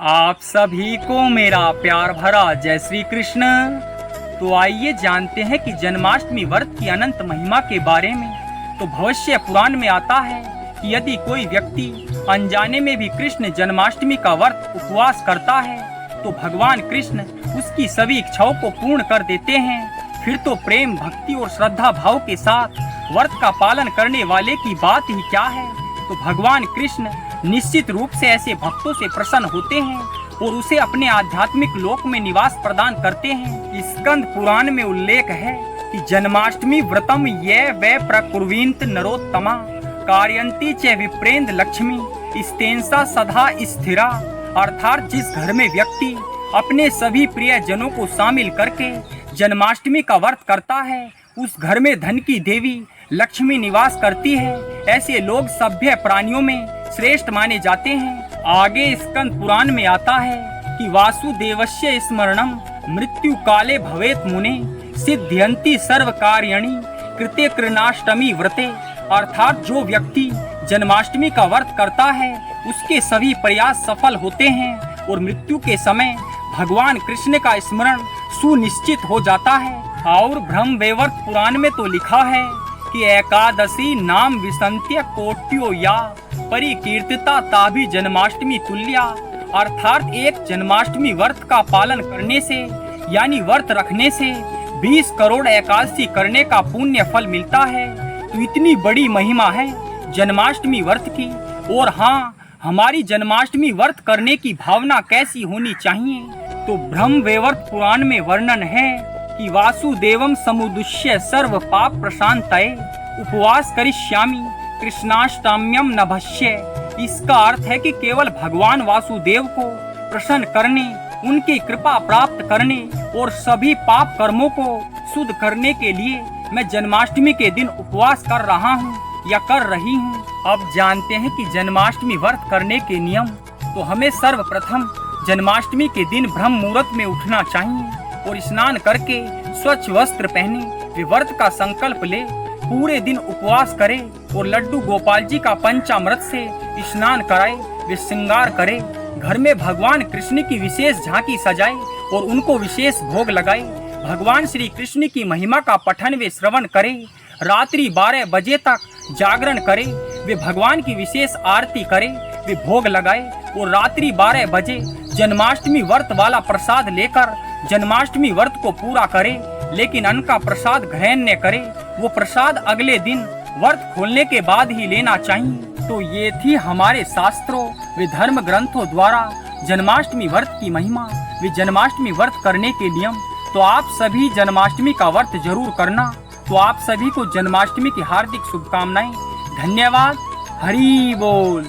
आप सभी को मेरा प्यार भरा जय श्री कृष्ण। तो आइए जानते हैं कि जन्माष्टमी व्रत की अनंत महिमा के बारे में। तो भविष्य पुराण में आता है कि यदि कोई व्यक्ति अनजाने में भी कृष्ण जन्माष्टमी का व्रत उपवास करता है तो भगवान कृष्ण उसकी सभी इच्छाओं को पूर्ण कर देते हैं। फिर तो प्रेम, भक्ति और श्रद्धा भाव के साथ व्रत का पालन करने वाले की बात ही क्या है। तो भगवान कृष्ण निश्चित रूप से ऐसे भक्तों से प्रसन्न होते हैं और उसे अपने आध्यात्मिक लोक में निवास प्रदान करते हैं। स्कंद पुराण में उल्लेख है कि जन्माष्टमी व्रतम ये वे प्रकुर्वींत नरोत्तमा कार्यंती च विप्रेंद लक्ष्मी स्तेंसा सदा स्थिरा। अर्थात जिस घर में व्यक्ति अपने सभी प्रिय जनों को शामिल करके जन्माष्टमी का व्रत करता है उस घर में धन की देवी लक्ष्मी निवास करती है। ऐसे लोग सभ्य प्राणियों में श्रेष्ठ माने जाते हैं। आगे स्कंद पुराण में आता है कि वासुदेवस्य स्मरणम मृत्यु काले भवेत मुने सिद्ध्यंति सर्व कार्याणि कृते कृणाष्टमी व्रते। अर्थात जो व्यक्ति जन्माष्टमी का व्रत करता है उसके सभी प्रयास सफल होते हैं और मृत्यु के समय भगवान कृष्ण का स्मरण सुनिश्चित हो जाता है। और ब्रह्म वैवर्त पुराण में तो लिखा है कि एकादशी नाम विसंत्य कोट्यो या परिकीर्तिता ताभी जन्माष्टमी तुल्या। अर्थात एक जन्माष्टमी व्रत का पालन करने से यानी व्रत रखने से 20 करोड़ एकादशी करने का पुण्य फल मिलता है। तो इतनी बड़ी महिमा है जन्माष्टमी व्रत की। और हाँ, हमारी जन्माष्टमी व्रत करने की भावना कैसी होनी चाहिए। तो ब्रह्म वैवर्त पुराण में वर्णन है कि वासुदेवम समुद्दुश्य सर्व पाप प्रशांतये उपवास करिष्यामि कृष्णाष्टम्यम नभस्य। इसका अर्थ है कि केवल भगवान वासुदेव को प्रसन्न करने, उनकी कृपा प्राप्त करने और सभी पाप कर्मों को शुद्ध करने के लिए मैं जन्माष्टमी के दिन उपवास कर रहा हूँ या कर रही हूँ। अब जानते हैं कि जन्माष्टमी व्रत करने के नियम। तो हमें सर्वप्रथम जन्माष्टमी के दिन ब्रह्म मुहूर्त में उठना चाहिए और स्नान करके स्वच्छ वस्त्र पहने वे व्रत का संकल्प ले पूरे दिन उपवास करे और लड्डू गोपाल जी का पंचामृत से स्नान कराए वे श्रृंगार करे। घर में भगवान कृष्ण की विशेष झांकी सजाए और उनको विशेष भोग लगाए। भगवान श्री कृष्ण की महिमा का पठन वे श्रवण करे। रात्रि 12 बजे तक जागरण करे वे भगवान की विशेष आरती करे वे भोग लगाए और रात्रि 12 बजे जन्माष्टमी व्रत वाला प्रसाद लेकर जन्माष्टमी व्रत को पूरा करे। लेकिन अन्न का प्रसाद ग्रहण न करे, वो प्रसाद अगले दिन व्रत खोलने के बाद ही लेना चाहिए। तो ये थी हमारे शास्त्रों व धर्म ग्रंथों द्वारा जन्माष्टमी व्रत की महिमा व जन्माष्टमी व्रत करने के नियम। तो आप सभी जन्माष्टमी का व्रत जरूर करना। तो आप सभी को जन्माष्टमी की हार्दिक शुभकामनाएं। धन्यवाद। हरि बोल।